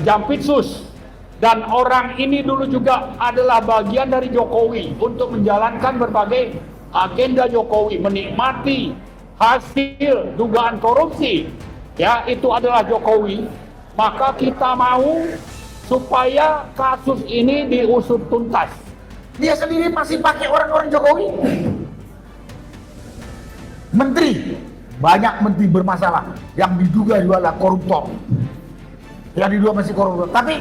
Jampitsus, dan orang ini dulu juga adalah bagian dari Jokowi untuk menjalankan berbagai agenda Jokowi, menikmati hasil dugaan korupsi, ya, itu adalah Jokowi. Maka kita mau supaya kasus ini diusut tuntas. Dia sendiri masih pakai orang-orang Jokowi. Menteri, banyak menteri bermasalah yang diduga juga adalah koruptor, yang diduga masih koruptor, tapi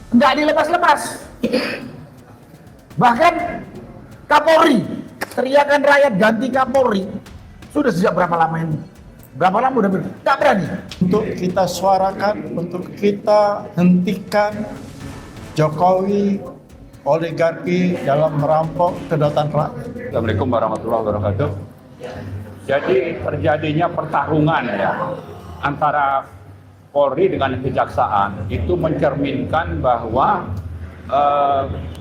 nggak dilepas-lepas. Bahkan Kapolri, teriakan rakyat ganti Kapolri sudah sejak berapa lama ini? Berapa lama udah nggak berani untuk kita suarakan, untuk kita hentikan Jokowi oligarki dalam merampok kedaulatan rakyat. Assalamualaikum warahmatullahi wabarakatuh. Jadi terjadinya pertarungan ya antara Polri dengan kejaksaan itu mencerminkan bahwa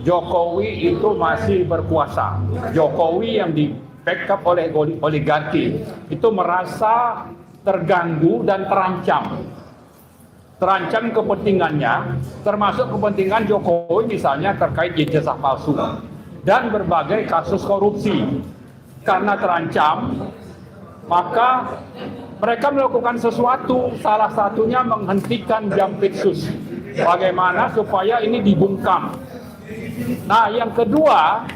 Jokowi itu masih berkuasa. Jokowi yang di backup oleh oligarki itu merasa terganggu dan terancam kepentingannya, termasuk kepentingan Jokowi misalnya terkait ijazah palsu dan berbagai kasus korupsi. Karena terancam, maka mereka melakukan sesuatu, salah satunya menghentikan Jampitsus. Bagaimana supaya ini dibungkam. Nah, yang kedua,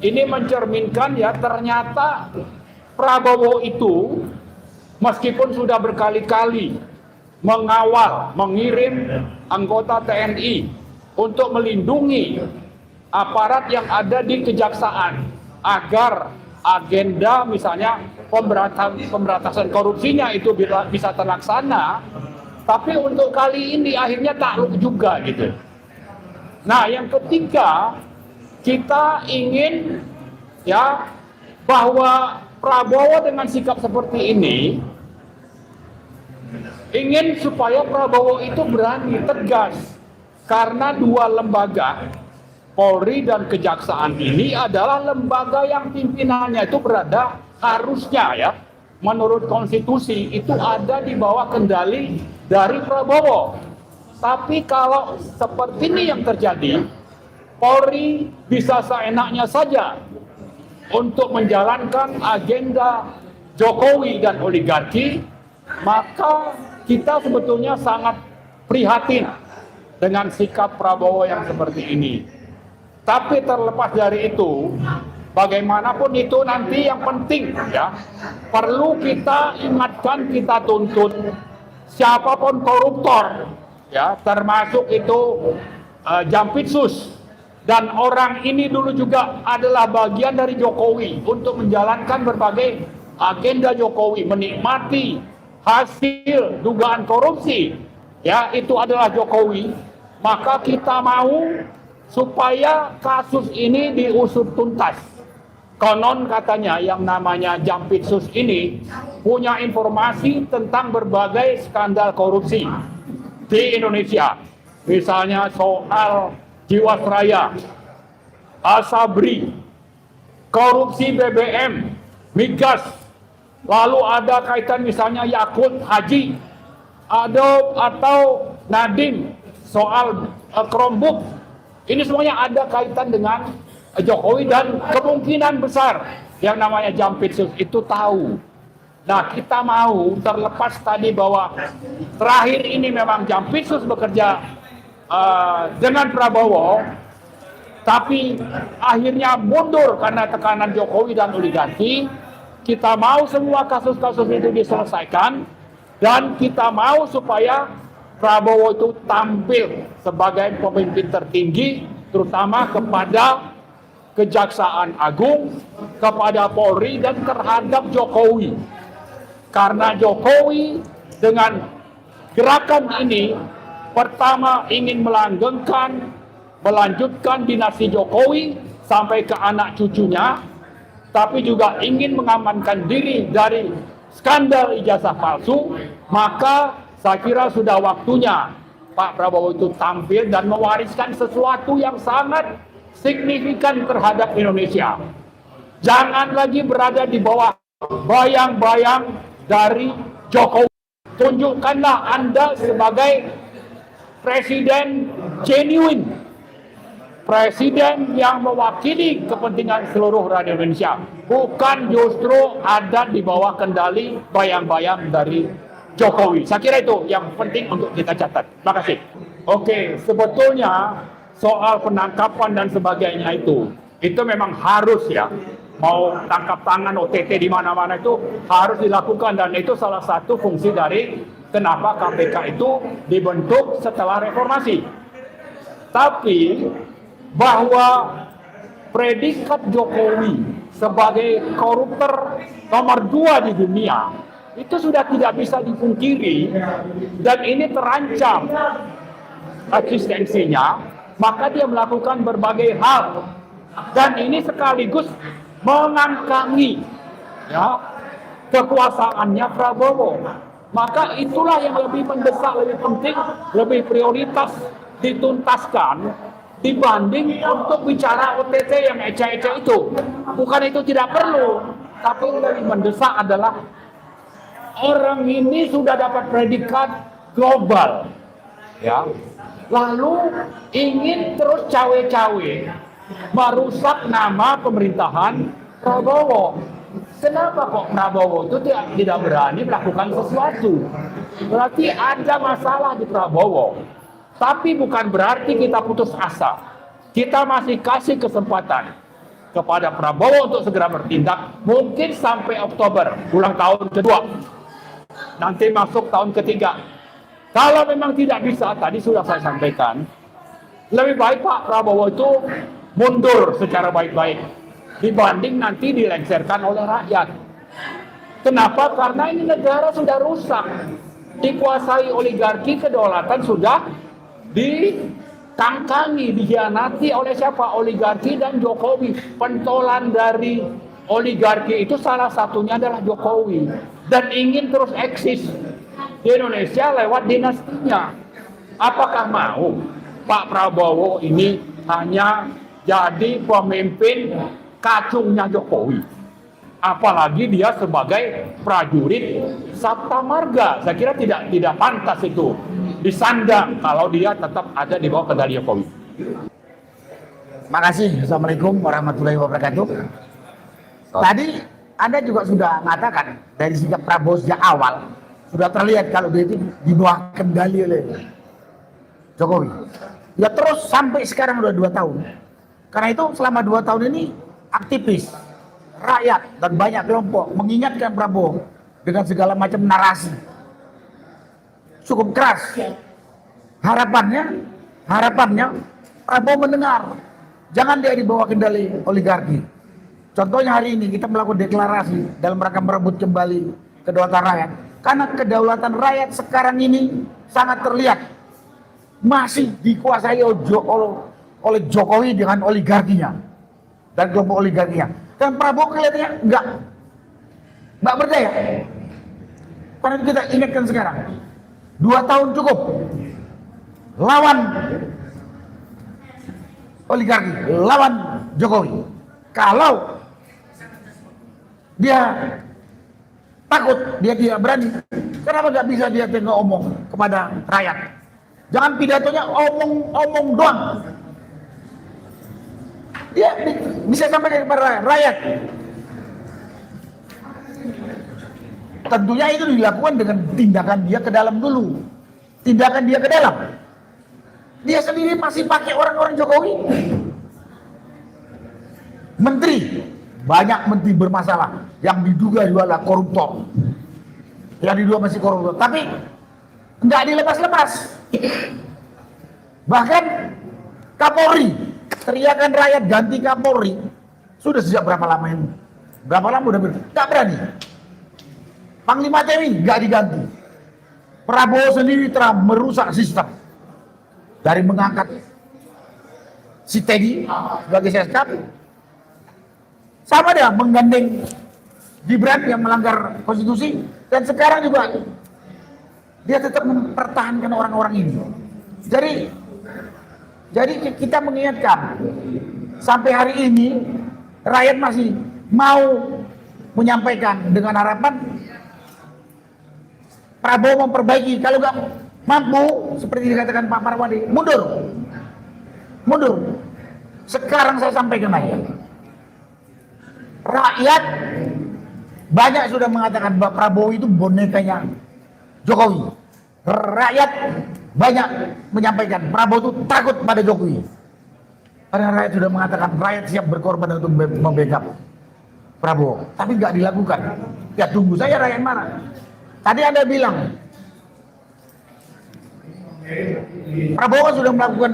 ini mencerminkan ya ternyata Prabowo itu meskipun sudah berkali-kali mengawal, mengirim anggota TNI untuk melindungi aparat yang ada di kejaksaan agar agenda misalnya pemberantasan korupsinya itu bisa terlaksana, tapi untuk kali ini akhirnya takluk juga gitu. Nah, yang ketiga, kita ingin ya bahwa Prabowo dengan sikap seperti ini ingin supaya Prabowo itu berani tegas, karena dua lembaga Polri dan Kejaksaan ini adalah lembaga yang pimpinannya itu berada harusnya ya menurut konstitusi itu ada di bawah kendali dari Prabowo. Tapi kalau seperti ini yang terjadi, Polri bisa seenaknya saja untuk menjalankan agenda Jokowi dan oligarki, maka kita sebetulnya sangat prihatin dengan sikap Prabowo yang seperti ini. Tapi terlepas dari itu, bagaimanapun itu nanti yang penting ya, perlu kita ingatkan, kita tuntut siapapun koruptor ya, termasuk itu Jampitsus, dan orang ini dulu juga adalah bagian dari Jokowi untuk menjalankan berbagai agenda Jokowi, menikmati hasil dugaan korupsi, ya, itu adalah Jokowi. Maka kita mau supaya kasus ini diusut tuntas. Konon katanya yang namanya Jampitsus ini punya informasi tentang berbagai skandal korupsi di Indonesia. Misalnya soal Jiwasraya, Asabri, korupsi BBM, migas, lalu ada kaitan misalnya Yakult Haji, atau Nadiem soal Chromebook. Ini semuanya ada kaitan dengan Jokowi dan kemungkinan besar yang namanya Jampitsus itu tahu. Nah, kita mau terlepas tadi bahwa terakhir ini memang Jampitsus bekerja dengan Prabowo, tapi akhirnya mundur karena tekanan Jokowi dan oligarki. Kita mau semua kasus-kasus itu diselesaikan, dan kita mau supaya Prabowo itu tampil sebagai pemimpin tertinggi, terutama kepada Kejaksaan Agung, kepada Polri, dan terhadap Jokowi. Karena Jokowi dengan gerakan ini, pertama ingin melanggengkan, melanjutkan dinasti Jokowi sampai ke anak cucunya, tapi juga ingin mengamankan diri dari skandal ijazah palsu. Maka saya kira sudah waktunya Pak Prabowo itu tampil dan mewariskan sesuatu yang sangat signifikan terhadap Indonesia. Jangan lagi berada di bawah bayang-bayang dari Jokowi. Tunjukkanlah Anda sebagai presiden genuine, presiden yang mewakili kepentingan seluruh rakyat Indonesia, bukan justru ada di bawah kendali bayang-bayang dari Jokowi. Saya kira itu yang penting untuk kita catat. Terima kasih. Oke, sebetulnya soal penangkapan dan sebagainya itu memang harus ya. Mau tangkap tangan OTT di mana-mana itu harus dilakukan, dan itu salah satu fungsi dari kenapa KPK itu dibentuk setelah reformasi. Tapi bahwa predikat Jokowi sebagai koruptor nomor 2 di dunia itu sudah tidak bisa dipungkiri, dan ini terancam eksistensinya, maka dia melakukan berbagai hal, dan ini sekaligus mengangkangi ya kekuasaannya Prabowo. Maka itulah yang lebih mendesak, lebih penting, lebih prioritas dituntaskan dibanding untuk bicara OTT yang ecek-ecek itu. Bukan itu tidak perlu, tapi lebih mendesak adalah orang ini sudah dapat predikat global, ya. Lalu ingin terus cawe-cawe merusak nama pemerintahan Prabowo. Kenapa kok Prabowo itu tidak berani melakukan sesuatu? Berarti ada masalah di Prabowo. Tapi bukan berarti kita putus asa. Kita masih kasih kesempatan kepada Prabowo untuk segera bertindak, mungkin sampai Oktober, ulang tahun kedua. Nanti masuk tahun ketiga. Kalau memang tidak bisa, tadi sudah saya sampaikan, lebih baik Pak Prabowo itu mundur secara baik-baik dibanding nanti dilengsarkan oleh rakyat. Kenapa? Karena ini negara sudah rusak, dikuasai oligarki, kedaulatan sudah ditangkangi, dikhianati oleh siapa? Oligarki dan Jokowi. Pentolan dari oligarki itu salah satunya adalah Jokowi, dan ingin terus eksis di Indonesia lewat dinastinya. Apakah mau Pak Prabowo ini hanya jadi pemimpin kacungnya Jokowi? Apalagi dia sebagai prajurit Sabta Marga. Saya kira tidak pantas itu disandang kalau dia tetap ada di bawah kendali Jokowi. Makasih. Assalamualaikum warahmatullahi wabarakatuh. Tadi Anda juga sudah mengatakan dari sikap Prabowo sejak awal sudah terlihat kalau dia itu di bawah kendali oleh Jokowi. Ya terus sampai sekarang udah 2 tahun. Karena itu selama 2 tahun ini aktivis, rakyat dan banyak kelompok mengingatkan Prabowo dengan segala macam narasi cukup keras. Harapannya Prabowo mendengar, jangan dia di bawah kendali oligarki. Contohnya hari ini kita melakukan deklarasi dalam rangka merebut kembali kedaulatan rakyat. Karena kedaulatan rakyat sekarang ini sangat terlihat masih dikuasai oleh Jokowi dengan oligarkinya dan kelompok oligarkinya. Dan Prabowo kelihatannya enggak berdaya. Karena itu kita ingatkan sekarang, 2 tahun cukup lawan oligarki, lawan Jokowi. Kalau dia takut, dia tidak berani, kenapa nggak bisa dia tengok omong kepada rakyat? Jangan pidatonya omong doang. Dia bisa sampaikan kepada rakyat. Tentunya itu dilakukan dengan tindakan dia ke dalam dulu. Tindakan dia ke dalam. Dia sendiri masih pakai orang-orang Jokowi. Menteri, banyak menteri bermasalah yang diduga juga adalah koruptor. Yang diduga masih koruptor, tapi nggak dilepas-lepas. Bahkan Kapolri, teriakan rakyat ganti Kapolri sudah sejak berapa lama ini? Berapa lama udah nggak berani. Panglima TNI nggak diganti. Prabowo sendiri telah merusak sistem dari mengangkat si Teddy sebagai seskap, sama dia menggandeng Gibran yang melanggar konstitusi, dan sekarang juga dia tetap mempertahankan orang-orang ini. Jadi kita mengingatkan, sampai hari ini rakyat masih mau menyampaikan dengan harapan Prabowo memperbaiki. Kalau nggak mampu seperti dikatakan Pak Marwandi, mundur. Sekarang saya sampaikan aja, rakyat banyak sudah mengatakan Pak Prabowo itu bonekanya Jokowi. Rakyat banyak menyampaikan Prabowo itu takut pada Jokowi. Karena rakyat sudah mengatakan rakyat siap berkorban untuk membackup Prabowo, tapi nggak dilakukan. Ya tunggu saya rakyat marah. Tadi Anda bilang Prabowo kan sudah melakukan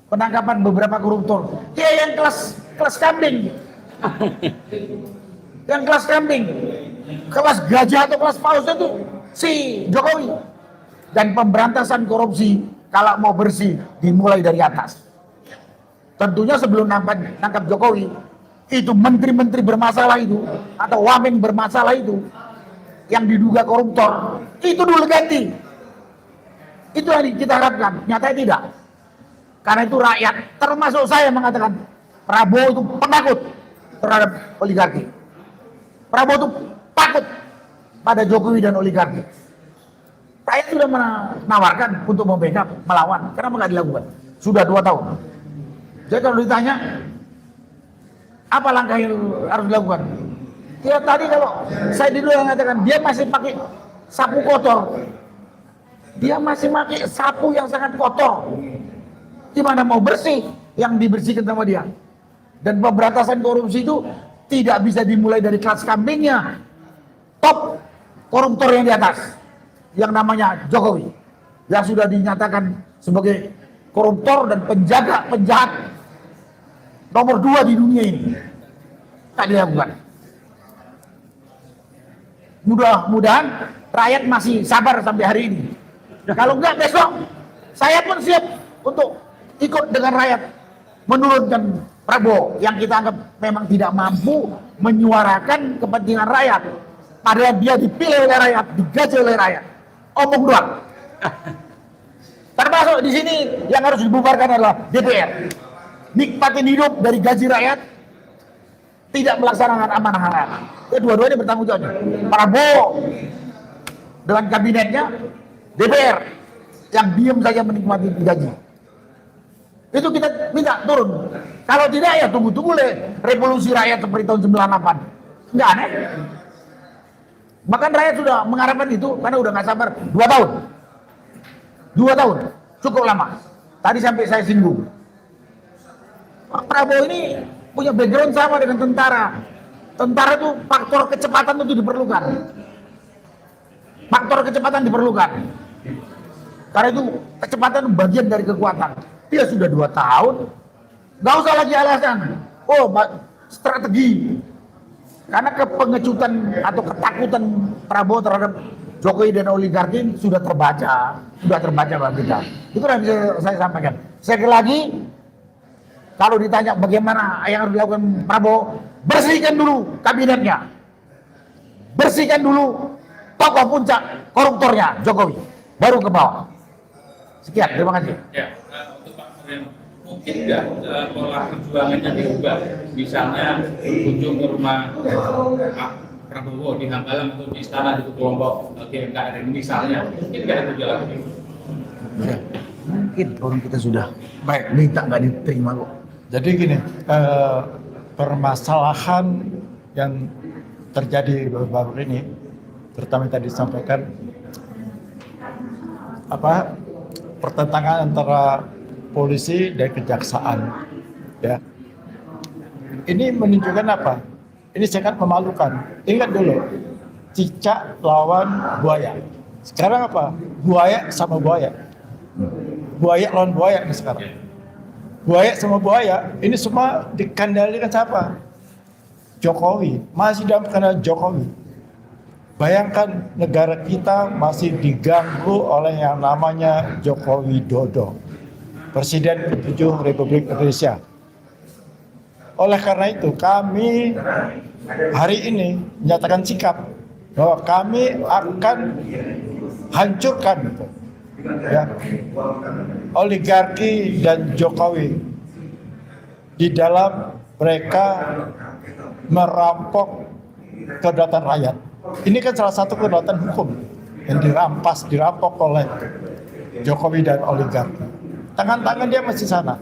penangkapan beberapa koruptor. Ya yang kelas kambing, yang kelas kambing, kelas gajah atau kelas paus itu si Jokowi. Dan pemberantasan korupsi kalau mau bersih dimulai dari atas. Tentunya sebelum nangkap Jokowi, itu menteri-menteri bermasalah itu atau wamen bermasalah itu yang diduga koruptor itu dulu ganti. Itu yang kita harapkan. Nyatanya tidak. Karena itu rakyat termasuk saya mengatakan Prabowo itu penakut terhadap oligarki. Prabowo itu takut pada Jokowi dan oligarki. Rakyat sudah menawarkan untuk membackup, melawan. Kenapa nggak dilakukan? Sudah 2 tahun. Jadi kalau ditanya apa langkah yang harus dilakukan? Ya tadi kalau saya dulu yang mengatakan dia masih pakai sapu kotor. Dia masih pakai sapu yang sangat kotor. Gimana mau bersih yang dibersihkan sama dia? Dan pemberantasan korupsi itu tidak bisa dimulai dari kelas kambingnya. Top koruptor yang di atas, yang namanya Jokowi, yang sudah dinyatakan sebagai koruptor dan penjahat nomor 2 di dunia ini. Tak dilakukan. Mudah-mudahan rakyat masih sabar sampai hari ini. Kalau enggak besok saya pun siap untuk ikut dengan rakyat menurunkan Prabowo yang kita anggap memang tidak mampu menyuarakan kepentingan rakyat. Padahal dia dipilih oleh rakyat, digaji oleh rakyat. Omong doang. Termasuk di sini yang harus dibubarkan adalah DPR. Nikmatin hidup dari gaji rakyat, tidak melaksanakan amanah rakyat. Dua-duanya bertanggung jawab. Prabowo dengan kabinetnya, DPR yang diam saja menikmati gaji. Itu kita minta turun. Kalau tidak ya tunggu-tunggu revolusi rakyat seperti tahun 98. Enggak aneh. Bahkan rakyat sudah mengharapkan itu karena udah nggak sabar 2 tahun. 2 tahun cukup lama. Tadi sampai saya singgung. Pak Prabowo ini punya background sama dengan tentara. Tentara itu faktor kecepatan itu diperlukan. Faktor kecepatan diperlukan. Karena itu kecepatan bagian dari kekuatan. Dia sudah 2 tahun. Nggak usah lagi alasan. Oh, strategi. Karena kepengecutan atau ketakutan Prabowo terhadap Jokowi dan oligarki sudah terbaca bagi kita. Itu yang bisa saya sampaikan. Sekali lagi, kalau ditanya bagaimana yang harus dilakukan Prabowo, bersihkan dulu kabinetnya, bersihkan dulu tokoh puncak koruptornya Jokowi, baru ke bawah. Sekian, terima kasih. Ya, untuk Pak Suryan, mungkin nggak pola perjuangannya diubah, misalnya berkunjung ke rumah Pak Prabowo di Hambalang atau di istana di kelompok GMKR misalnya, mungkin nggak ada jalan itu? Ya, mungkin orang kita sudah baik minta nggak diterima kok. Jadi gini, permasalahan yang terjadi baru-baru ini, terutama yang tadi disampaikan, pertentangan antara polisi dan kejaksaan, ya. Ini menunjukkan apa? Ini sangat memalukan. Ingat dulu, cicak lawan buaya. Sekarang apa? Buaya sama buaya. Buaya lawan buaya nih sekarang. Buaya sama buaya, ini semua dikendalikan siapa? Jokowi, masih dalam kendali Jokowi. Bayangkan negara kita masih diganggu oleh yang namanya Joko Widodo, Presiden ke-7 Republik Indonesia. Oleh karena itu kami hari ini menyatakan sikap bahwa kami akan hancurkan ya, oligarki dan Jokowi di dalam mereka merampok kedaulatan rakyat. Ini kan salah satu kedaulatan hukum. yang dirampok oleh Jokowi dan oligarki. Tangan-tangan dia masih sana.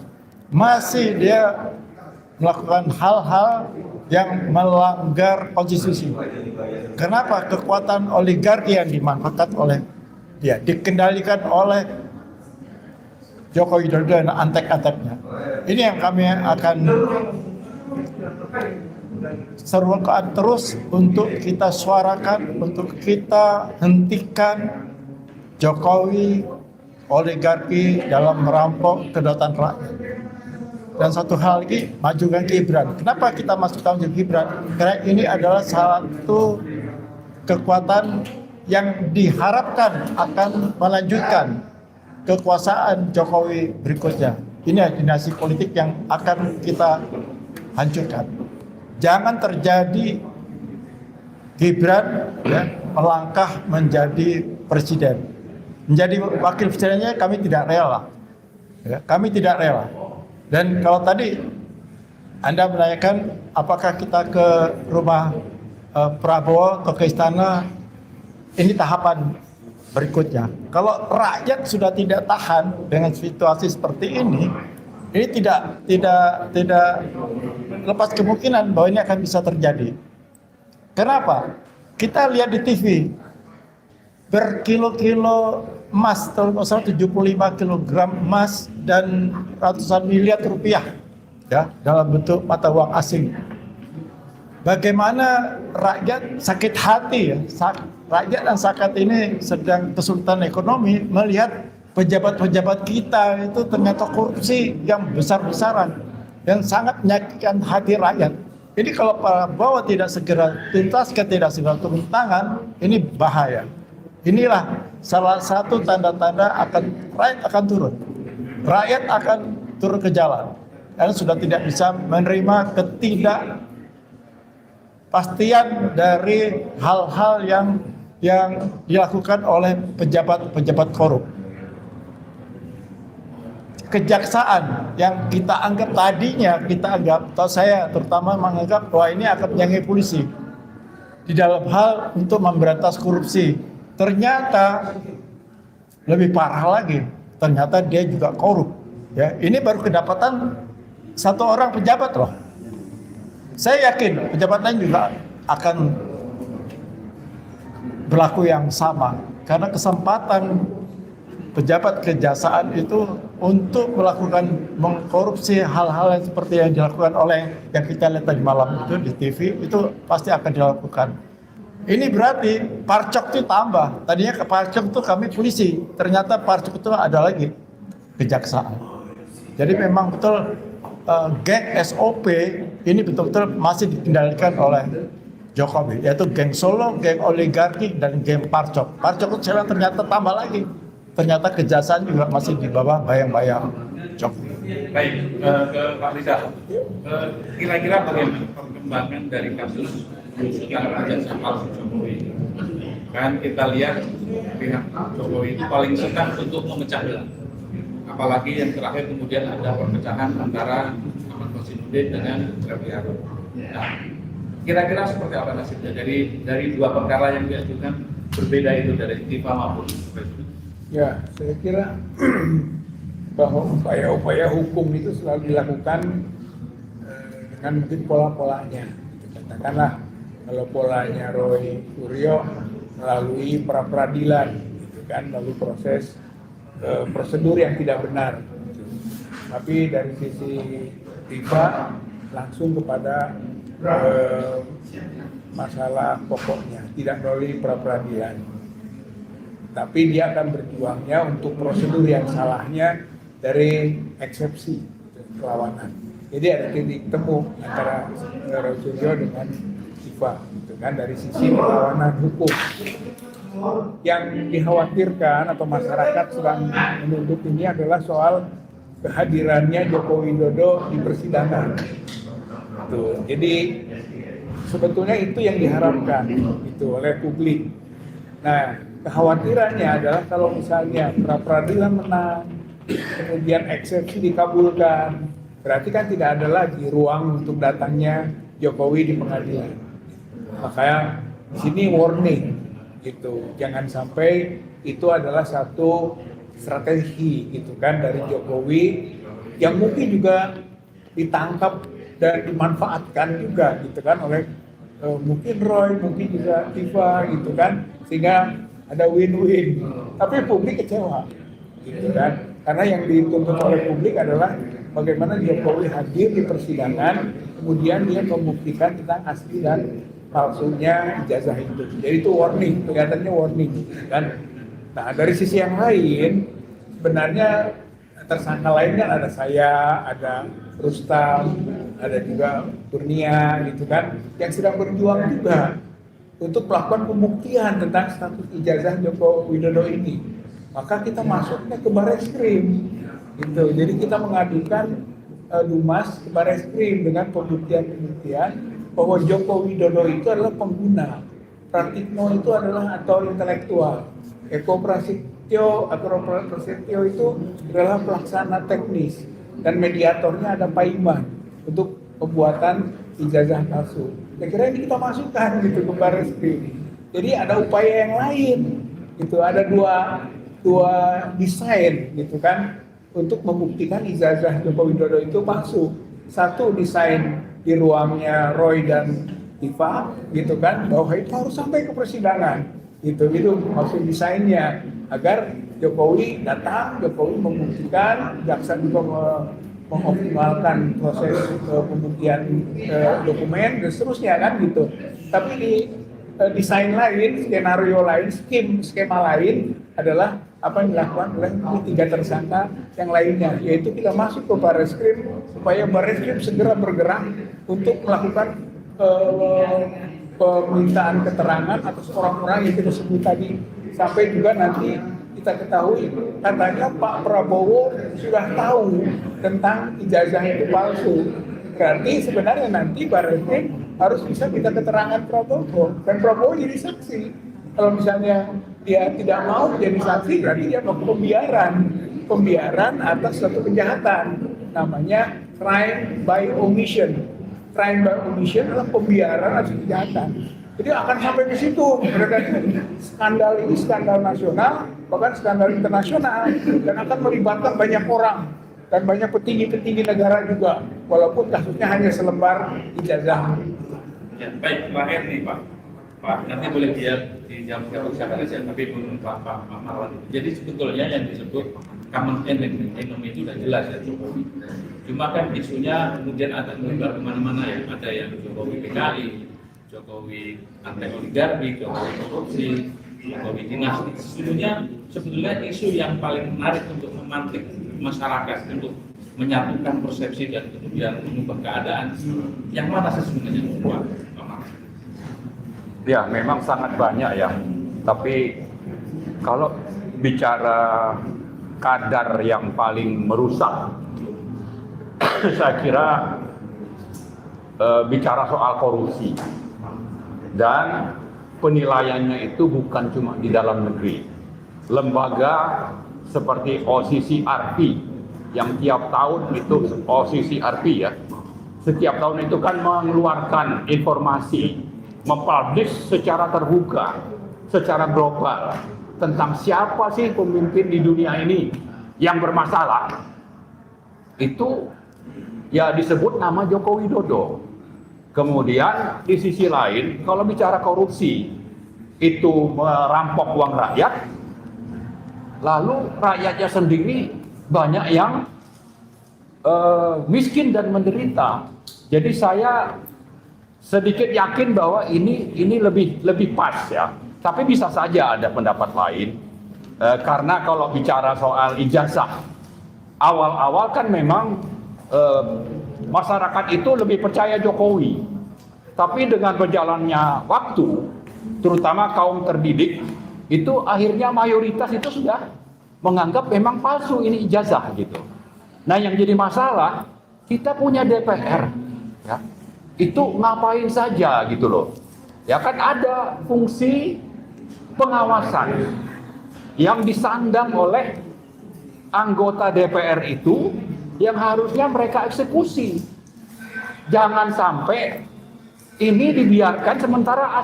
Masih dia melakukan hal-hal yang melanggar konstitusi. Kenapa? Kekuatan oligarki yang dimanfaatkan oleh dia, dikendalikan oleh Joko Widodo dan antek-anteknya. Ini yang kami akan serukan terus untuk kita suarakan, untuk kita hentikan Jokowi, oligarki dalam merampok kedaulatan rakyat. Dan satu hal lagi, majukan Gibran. Kenapa kita masuk tahun Gibran? Karena ini adalah satu kekuatan yang diharapkan akan melanjutkan kekuasaan Jokowi berikutnya. Ini dinasti politik yang akan kita hancurkan. Jangan terjadi Gibran melangkah menjadi presiden. Menjadi wakil presidennya kami tidak rela. Kami tidak rela. Dan kalau tadi Anda menanyakan apakah kita ke rumah Prabowo atau ke istana, ini tahapan berikutnya. Kalau rakyat sudah tidak tahan dengan situasi seperti ini tidak lepas kemungkinan bahwa ini akan bisa terjadi. Kenapa? Kita lihat di TV berkilo-kilo emas, 75 kilogram emas dan ratusan miliar rupiah ya dalam bentuk mata uang asing. Bagaimana rakyat sakit hati ya, rakyat dan saat ini sedang kesulitan ekonomi melihat pejabat-pejabat kita itu ternyata korupsi yang besar-besaran yang sangat menyakitkan hati rakyat. Jadi kalau Prabowo tidak segera tuntaskan, tidak segera turun tangan, ini bahaya. Inilah salah satu tanda-tanda rakyat akan turun. Rakyat akan turun ke jalan. Karena sudah tidak bisa menerima ketidakpastian dari hal-hal yang dilakukan oleh pejabat-pejabat korup. Kejaksaan yang kita anggap atau saya terutama menganggap bahwa ini akan menyangi polisi di dalam hal untuk memberantas korupsi. Ternyata lebih parah lagi, ternyata dia juga korup. Ya, ini baru kedapatan satu orang pejabat loh. Saya yakin pejabat lain juga akan berlaku yang sama, karena kesempatan pejabat kejaksaan itu untuk melakukan mengkorupsi hal-hal yang seperti yang dilakukan oleh yang kita lihat tadi malam itu di TV itu pasti akan dilakukan. Ini berarti Parcok itu tambah. Tadinya ke Parcok itu kami polisi, ternyata Parcok itu ada lagi kejaksaan. Jadi memang betul geng SOP ini betul-betul masih dikendalikan oleh Jokowi, yaitu geng Solo, geng oligarki, dan geng Parcok. Parcok itu sekarang ternyata tambah lagi. Ternyata kejaksaan juga masih di bawah bayang-bayang Jokowi. Baik, ke Pak Rizal. Kira-kira bagaimana perkembangan dari kasus penyusutan ijazah palsu Jokowi? Kan kita lihat pihak Jokowi itu paling suka untuk memecah belah. Apalagi yang terakhir kemudian ada perpecahan antara Ahmad Komarudin dengan Refli Harun. Nah, kira-kira seperti apa nasibnya dari dua perkara yang diajukan berbeda itu dari FIFA maupun Presiden? Ya, saya kira bahwa upaya-upaya hukum itu selalu dilakukan dengan mungkin pola-polanya. Katakanlah kalau polanya Roy Suryo melalui pra-peradilan, gitu kan, melalui proses prosedur yang tidak benar. Tapi dari sisi FIFA langsung kepada masalah pokoknya, tidak melalui pra-peradilan. Tapi dia akan berjuangnya untuk prosedur yang salahnya dari eksepsi perlawanan. Jadi ada titik temu antara Roy Suryo dengan FIFA, gitu kan, dari sisi perlawanan hukum. Yang dikhawatirkan atau masyarakat sedang menuntut ini adalah soal kehadirannya Joko Widodo di persidangan. Tuh, jadi sebetulnya itu yang diharapkan itu oleh publik. Nah, kekhawatirannya adalah kalau misalnya pra-peradilan menang, kemudian eksepsi dikabulkan, berarti kan tidak ada lagi ruang untuk datangnya Jokowi di pengadilan. Makanya di sini warning gitu. Jangan sampai itu adalah satu strategi gitu kan dari Jokowi yang mungkin juga ditangkap dan dimanfaatkan juga gitu kan oleh mungkin Roy, mungkin juga Tifa gitu kan, sehingga ada win-win. Tapi publik kecewa gitu kan, karena yang dituntut oleh publik adalah bagaimana Jokowi hadir di persidangan, kemudian dia membuktikan tentang asli dan palsunya ijazah itu. Jadi itu warning, kelihatannya warning kan. Nah dari sisi yang lain, sebenarnya tersangka lain kan ada saya, ada Rustam, ada juga Kurnia gitu kan, yang sedang berjuang juga untuk melakukan pembuktian tentang status ijazah Joko Widodo ini. Maka kita masuknya ke Barreskrim gitu. Jadi kita mengadukan Dumas ke Barreskrim dengan pembuktian bahwa Joko Widodo itu adalah pengguna, Pratikno itu adalah aktor intelektual, Eko Prasetyo itu adalah pelaksana teknis, dan mediatornya ada Pak Iman untuk pembuatan ijazah palsu. Saya kira ini kita masukkan gitu ke Barreskrim. Jadi ada upaya yang lain, gitu. Ada dua desain gitu kan untuk membuktikan ijazah Joko Widodo itu palsu. Satu desain di ruangnya Roy dan Tifa, gitu kan, bahwa itu harus sampai ke persidangan. Itu maksud desainnya agar Jokowi datang, Jokowi membuktikan, jaksa juga mengoptimalkan proses pembuktian dokumen dan seterusnya kan gitu. Tapi di desain lain, skenario lain, skema lain adalah apa yang dilakukan oleh tiga tersangka yang lainnya, yaitu kita masuk ke Barreskrim supaya Barreskrim segera bergerak untuk melakukan permintaan keterangan atas orang-orang yang kita sebut tadi, sampai juga nanti kita ketahui katanya Pak Prabowo sudah tahu tentang ijazah itu palsu. Berarti sebenarnya nanti Barreskrim harus bisa minta keterangan Prabowo, dan Prabowo jadi saksi. Kalau misalnya dia tidak mau jadi saksi, berarti dia melakukan pembiaran atas suatu kejahatan, namanya crime by omission. Crime by omission adalah pembiaran atas kejahatan. Jadi akan sampai ke situ. Mereka skandal ini skandal nasional, bahkan skandal internasional, dan akan melibatkan banyak orang dan banyak petinggi-petinggi negara juga, walaupun kasusnya hanya selembar ijazah. Ya, baik, terakhir nih Pak, nanti boleh dia dijawab siapa saja, tapi menurut Pak Marwan. Jadi sebetulnya yang disebut common enemy itu sudah jelas ya Jokowi. Cuma kan isunya kemudian ada melebar kemana-mana ya, ada yang Jokowi PKI, Jokowi anti oligarki, Jokowi korupsi, Jokowi dinasti. Sebetulnya isu yang paling menarik untuk memantik masyarakat untuk menyatukan persepsi dan kemudian mengubah keadaan, yang mana sesungguhnya Pak Marwan? Ya, memang sangat banyak ya. Tapi kalau bicara kadar yang paling merusak, saya kira bicara soal korupsi. Dan penilaiannya itu bukan cuma di dalam negeri. Lembaga seperti OCCRP yang tiap tahun itu OCCRP ya, setiap tahun itu kan mengeluarkan informasi, mempublish secara terbuka, secara global tentang siapa sih pemimpin di dunia ini yang bermasalah. Itu ya disebut nama Joko Widodo. Kemudian di sisi lain, kalau bicara korupsi, itu merampok uang rakyat, lalu rakyatnya sendiri banyak yang miskin dan menderita. Jadi saya sedikit yakin bahwa ini lebih pas ya. Tapi bisa saja ada pendapat lain, karena kalau bicara soal ijazah, awal-awal kan memang masyarakat itu lebih percaya Jokowi. Tapi dengan berjalannya waktu, terutama kaum terdidik, itu akhirnya mayoritas itu sudah menganggap memang palsu ini ijazah gitu. Nah yang jadi masalah, kita punya DPR, ya, itu ngapain saja gitu loh. Ya kan ada fungsi pengawasan yang disandang oleh anggota DPR itu yang harusnya mereka eksekusi. Jangan sampai ini dibiarkan sementara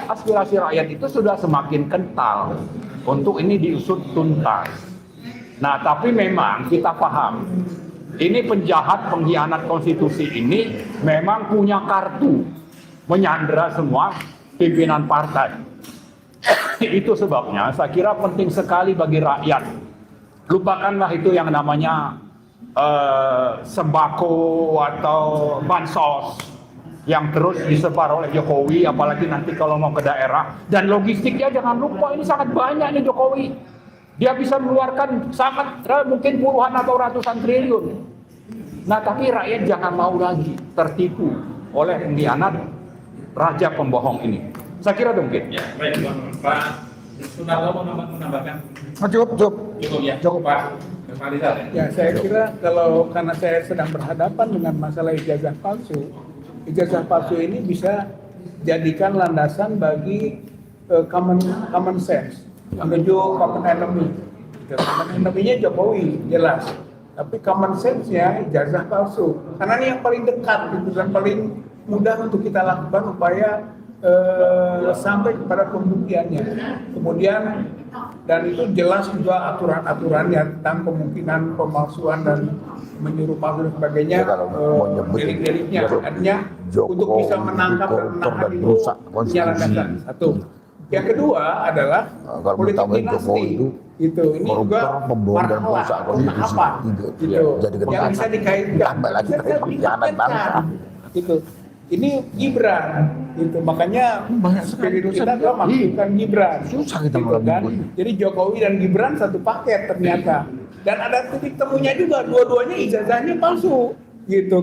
aspirasi rakyat itu sudah semakin kental untuk ini diusut tuntas. Nah, tapi memang kita paham, ini penjahat pengkhianat konstitusi ini memang punya kartu menyandera semua pimpinan partai. Itu sebabnya saya kira penting sekali bagi rakyat. Lupakanlah itu yang namanya sembako atau bansos yang terus disebar oleh Jokowi, apalagi nanti kalau mau ke daerah. Dan logistiknya jangan lupa, ini sangat banyak nih Jokowi. Dia bisa mengeluarkan sangat mungkin puluhan atau ratusan triliun. Nah, tapi rakyat jangan mau lagi tertipu oleh pengkhianat raja pembohong ini. Saya kira demikian. Ya, baik, Pak Sunarto mau menambahkan. Cukup. Cukup ya. Cukup. Pak Rizal. Ya, saya kira karena saya sedang berhadapan dengan masalah ijazah palsu ini bisa jadikan landasan bagi common sense menuju common enemy. Common enemy-nya Jokowi jelas, tapi common sense-nya ijazah palsu. Karena ini yang paling dekat gitu, dan paling mudah untuk kita lakukan upaya sampai kepada pembuktiannya. Kemudian dan itu jelas juga aturan-aturannya tentang kemungkinan pemalsuan dan menyuruh palsu dan sebagainya, delik-deliknya. Artinya untuk bisa menangkap dan menahan itu penjelasan. Satu. Yang kedua adalah politik dinasti. Ini juga marhalah, tahapan. Yang bisa dikaitkan. Ini Gibran, makanya spirit kita adalah masukkan Gibran. Kan? Jadi Jokowi dan Gibran satu paket ternyata. Dan ada titik temunya juga, dua-duanya ijazahnya palsu,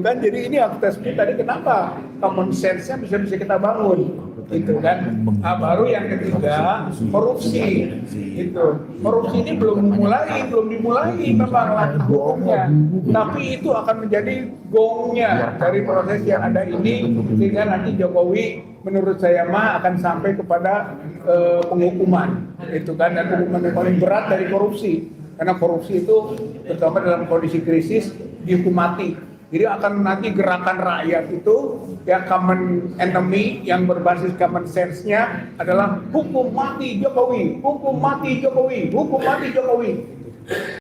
kan? Jadi ini aku tes tadi kenapa common sense-nya bisa kita bangun, kan? Nah, baru yang ketiga korupsi, Korupsi ini belum dimulai memang langkah hukumnya, tapi itu akan menjadi gongnya dari proses yang ada ini, sehingga nanti Jokowi menurut saya akan sampai kepada penghukuman, kan? Dan hukuman yang paling berat dari korupsi. Karena korupsi itu terutama dalam kondisi krisis dihukum mati. Jadi akan nanti gerakan rakyat itu yang common enemy yang berbasis common sense-nya adalah hukum mati Jokowi, hukum mati Jokowi, hukum mati Jokowi.